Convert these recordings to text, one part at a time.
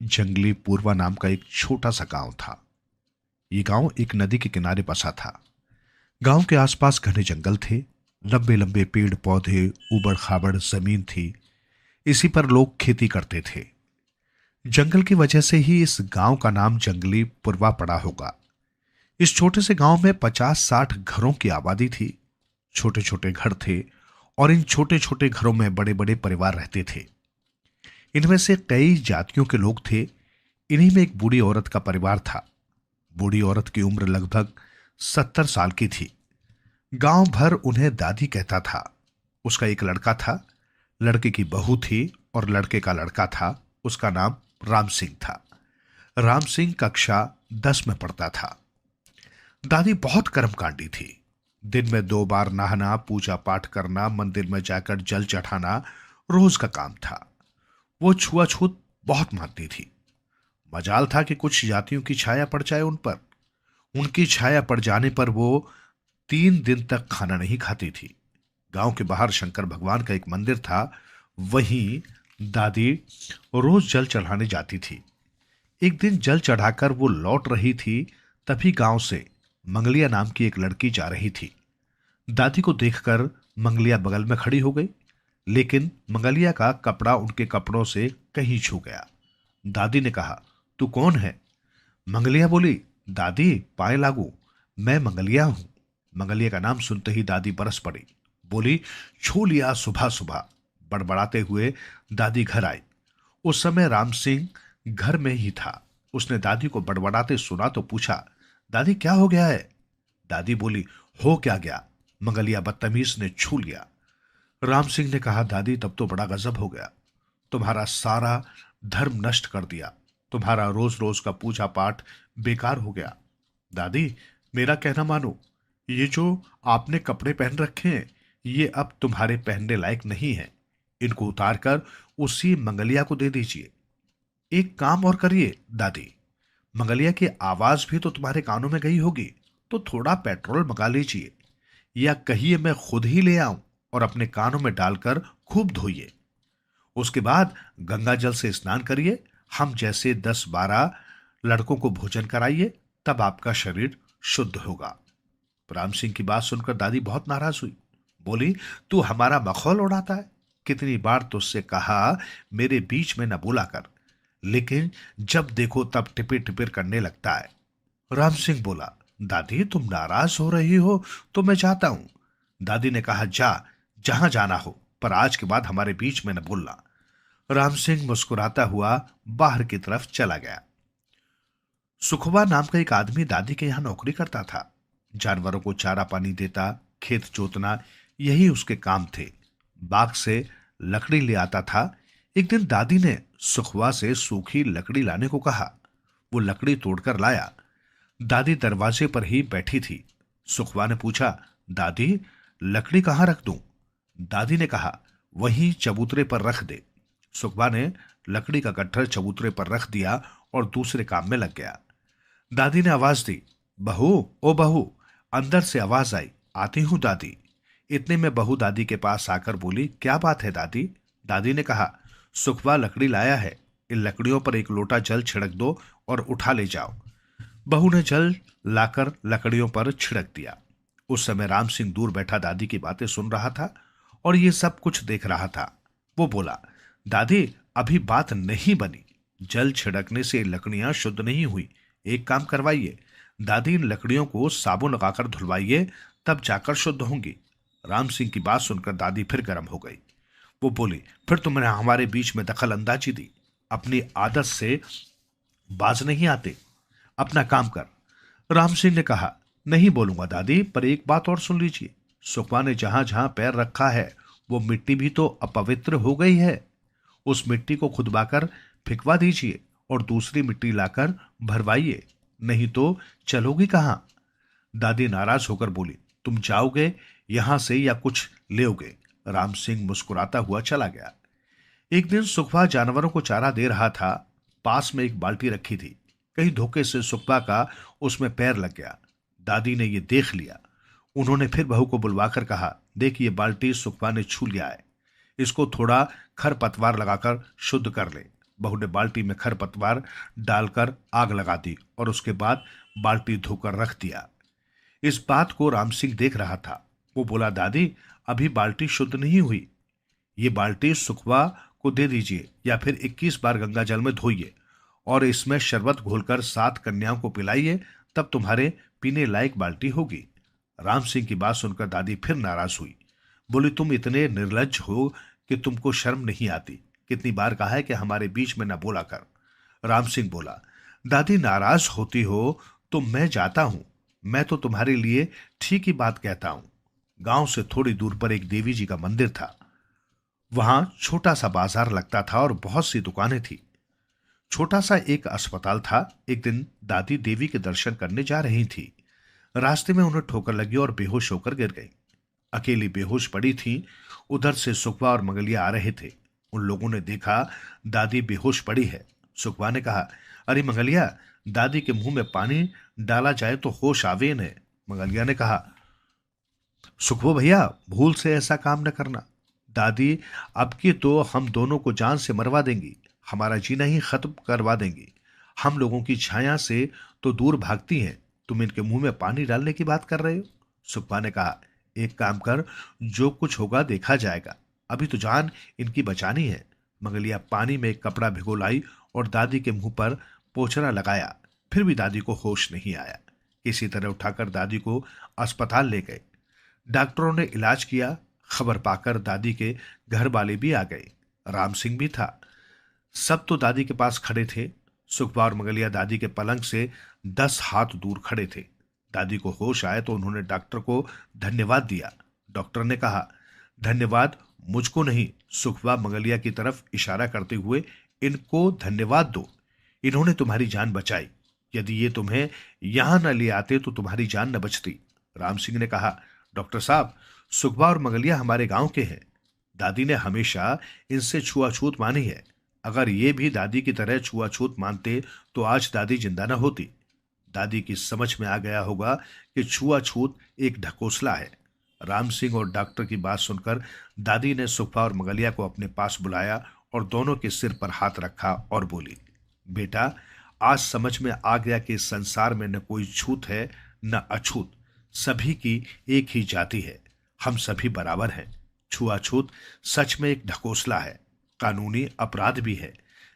जंगली पूर्वा नाम का एक छोटा सा गांव था। ये गांव एक नदी के किनारे बसा था। गांव के आसपास घने जंगल थे। लंबे लंबे पेड़ पौधे, उबड़ खाबड़ जमीन थी। इसी पर लोग खेती करते थे। जंगल की वजह से ही इस गांव का नाम जंगली पुरवा पड़ा होगा। इस छोटे से गांव में 50-60 घरों की आबादी थी। छोटे छोटे घर थे और इन छोटे छोटे घरों में बड़े बड़े परिवार रहते थे। इनमें से कई जातियों के लोग थे। इन्हीं में एक बूढ़ी औरत का परिवार था। बूढ़ी औरत की उम्र लगभग 70 साल की थी। गांव भर उन्हें दादी कहता था। उसका एक लड़का था, लड़के की बहू थी और लड़के का लड़का था। उसका नाम राम सिंह था। राम सिंह कक्षा 10 में पढ़ता था। दादी बहुत कर्मकांडी थी। दिन में 2 बार नहाना, पूजा पाठ करना, मंदिर में जाकर जल चढ़ाना रोज का काम था। वो छुआछूत बहुत मानती थी। मजाल था कि कुछ जातियों की छाया पड़ जाए उन पर। उनकी छाया पड़ जाने पर वो 3 दिन तक खाना नहीं खाती थी। गांव के बाहर शंकर भगवान का एक मंदिर था। वहीं दादी रोज जल चढ़ाने जाती थी। एक दिन जल चढ़ाकर वो लौट रही थी, तभी गांव से मंगलिया नाम की एक लड़की जा रही थी। दादी को देखकर मंगलिया बगल में खड़ी हो गई, लेकिन मंगलिया का कपड़ा उनके कपड़ों से कहीं छू गया। दादी ने कहा, तू कौन है? मंगलिया बोली, दादी पाए लागू, मैं मंगलिया हूं। मंगलिया का नाम सुनते ही दादी बरस पड़ी। बोली, छू लिया सुबह सुबह। बड़बड़ाते हुए दादी घर आई। उस समय राम सिंह घर में ही था। उसने दादी को बड़बड़ाते सुना तो पूछा, दादी क्या हो गया है? दादी बोली, हो क्या गया, मंगलिया बदतमीज ने छू लिया। राम सिंह ने कहा, दादी तब तो बड़ा गजब हो गया। तुम्हारा सारा धर्म नष्ट कर दिया। तुम्हारा रोज रोज का पूजा पाठ बेकार हो गया। दादी, मेरा कहना मानो। ये जो आपने कपड़े पहन रखे हैं, ये अब तुम्हारे पहनने लायक नहीं है। इनको उतार कर उसी मंगलिया को दे दीजिए। एक काम और करिए दादी, मंगलिया की आवाज भी तो तुम्हारे कानों में गई होगी, तो थोड़ा पेट्रोल मंगा लीजिए, या कहिए मैं खुद ही ले आऊं और अपने कानों में डालकर खूब धोइए। उसके बाद गंगा जल से स्नान करिए। हम जैसे 10-12 लड़कों को भोजन कराइए, तब आपका शरीर शुद्ध होगा। राम सिंह की बात सुनकर दादी बहुत नाराज हुई। बोली, तू हमारा मखौल उड़ाता है। कितनी बार तुझसे कहा मेरे बीच में न बोला कर, लेकिन जब देखो तब टिपिर टिपिर करने लगता है। राम सिंह बोला, दादी तुम नाराज हो रही हो तो मैं जाता हूं। दादी ने कहा, जा, जहां जाना हो, पर आज के बाद हमारे बीच में न बोलना। राम सिंह मुस्कुराता हुआ बाहर की तरफ चला गया। सुखवा नाम का एक आदमी दादी के यहां नौकरी करता था। जानवरों को चारा पानी देता, खेत जोतना, यही उसके काम थे। बाग से लकड़ी ले आता था। एक दिन दादी ने सुखवा से सूखी लकड़ी लाने को कहा। वो लकड़ी तोड़कर लाया। दादी दरवाजे पर ही बैठी थी। सुखवा ने पूछा, दादी लकड़ी कहाँ रख दूं? दादी ने कहा, वहीं चबूतरे पर रख दे। सुखबा ने लकड़ी का गट्ठर चबूतरे पर रख दिया और दूसरे काम में लग गया। दादी ने आवाज दी, बहू, ओ बहू। अंदर से आवाज आई, आती हूं दादी। इतने में बहू दादी के पास आकर बोली, क्या बात है दादी? दादी ने कहा, सुखबा लकड़ी लाया है। इन लकड़ियों पर एक लोटा जल छिड़क दो और उठा ले जाओ। बहू ने जल लाकर लकड़ियों पर छिड़क दिया। उस समय राम सिंह दूर बैठा दादी की बातें सुन रहा था और ये सब कुछ देख रहा था। वो बोला, दादी अभी बात नहीं बनी। जल छिड़कने से लकड़ियां शुद्ध नहीं हुई। एक काम करवाइए, दादी इन लकड़ियों को साबुन लगाकर धुलवाइए, तब जाकर शुद्ध होंगी। राम सिंह की बात सुनकर दादी फिर गर्म हो गई। वो बोली, फिर तुमने हमारे बीच में दखल अंदाजी दी। अपनी आदत से बाज नहीं आते, अपना काम कर। राम सिंह ने कहा, नहीं बोलूंगा दादी, पर एक बात और सुन लीजिए। सुखवा ने जहां जहां पैर रखा है वो मिट्टी भी तो अपवित्र हो गई है। उस मिट्टी को खुदवाकर फिकवा दीजिए और दूसरी मिट्टी लाकर भरवाइए, नहीं तो चलोगी कहां? दादी नाराज होकर बोली, तुम जाओगे यहां से या कुछ लेओगे? राम सिंह मुस्कुराता हुआ चला गया। एक दिन सुखवा जानवरों को चारा दे रहा था। पास में एक बाल्टी रखी थी। कहीं धोखे से सुखवा का उसमें पैर लग गया। दादी ने यह देख लिया। उन्होंने फिर बहू को बुलवाकर कहा, देख ये बाल्टी सुखवा ने छू लिया है। इसको थोड़ा खरपतवार लगाकर शुद्ध कर ले। बहू ने बाल्टी में खरपतवार डालकर आग लगा दी और उसके बाद बाल्टी धोकर रख दिया। इस बात को राम सिंह देख रहा था। वो बोला, दादी अभी बाल्टी शुद्ध नहीं हुई, ये बाल्टी सुखवा को दे दीजिए या फिर 21 बार गंगा जल में धोइए और इसमें शरबत घोलकर 7 कन्याओं को पिलाइए, तब तुम्हारे पीने लायक बाल्टी होगी। राम सिंह की बात सुनकर दादी फिर नाराज हुई। बोली, तुम इतने निर्लज्ज हो कि तुमको शर्म नहीं आती। कितनी बार कहा है कि हमारे बीच में न बोला कर। राम सिंह बोला, दादी नाराज होती हो तो मैं जाता हूं, मैं तो तुम्हारे लिए ठीक ही बात कहता हूं। गांव से थोड़ी दूर पर एक देवी जी का मंदिर था। वहां छोटा सा बाजार लगता था और बहुत सी दुकानें थी। छोटा सा एक अस्पताल था। एक दिन दादी देवी के दर्शन करने जा रही थी। रास्ते में उन्हें ठोकर लगी और बेहोश होकर गिर गई। अकेली बेहोश पड़ी थी। उधर से सुखवा और मंगलिया आ रहे थे। उन लोगों ने देखा दादी बेहोश पड़ी है। सुखवा ने कहा, अरे मंगलिया, दादी के मुंह में पानी डाला जाए तो होश आवे इन्हें। मंगलिया ने कहा, सुखवो भैया, भूल से ऐसा काम न करना। दादी अब की तो हम दोनों को जान से मरवा देंगी, हमारा जीना ही खत्म करवा देंगी। हम लोगों की छाया से तो दूर भागती हैं, तुम इनके मुंह में पानी डालने की बात कर रहे हो। सुखपा ने कहा, एक काम कर, जो कुछ होगा देखा जाएगा, अभी तो जान इनकी बचानी है। मंगलिया पानी में एक कपड़ा भिगो लाई और दादी के मुंह पर पोछना लगाया। फिर भी दादी को होश नहीं आया। किसी तरह उठाकर दादी को अस्पताल ले गए। डॉक्टरों ने इलाज किया। खबर पाकर दादी के घर वाले भी आ गए। राम सिंह भी था। सब तो दादी के पास खड़े थे। सुखबा और मंगलिया दादी के पलंग से 10 हाथ दूर खड़े थे। दादी को होश आए तो उन्होंने डॉक्टर को धन्यवाद दिया। डॉक्टर ने कहा, धन्यवाद मुझको नहीं, सुखबा मंगलिया की तरफ इशारा करते हुए, इनको धन्यवाद दो, इन्होंने तुम्हारी जान बचाई। यदि ये तुम्हें यहां न ले आते तो तुम्हारी जान न बचती। राम सिंह ने कहा, डॉक्टर साहब, सुखबा और मंगलिया हमारे गांव के हैं। दादी ने हमेशा इनसे छुआछूत मानी है। अगर ये भी दादी की तरह छुआछूत मानते तो आज दादी जिंदा न होती। दादी की समझ में आ गया होगा कि छुआछूत एक ढकोसला है। राम सिंह और डॉक्टर की बात सुनकर दादी ने सुखबा और मंगलिया को अपने पास बुलाया और दोनों के सिर पर हाथ रखा और बोली, बेटा, आज समझ में आ गया कि इस संसार में न कोई छूत है न अछूत, सभी की एक ही जाति है। हम सभी बराबर हैं। छुआछूत सच में एक ढकोसला है, कानूनी अपराध भी है।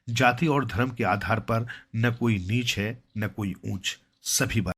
जाति और धर्म के आधार पर न कोई नीच है न कोई ऊंच, सभी बराबर।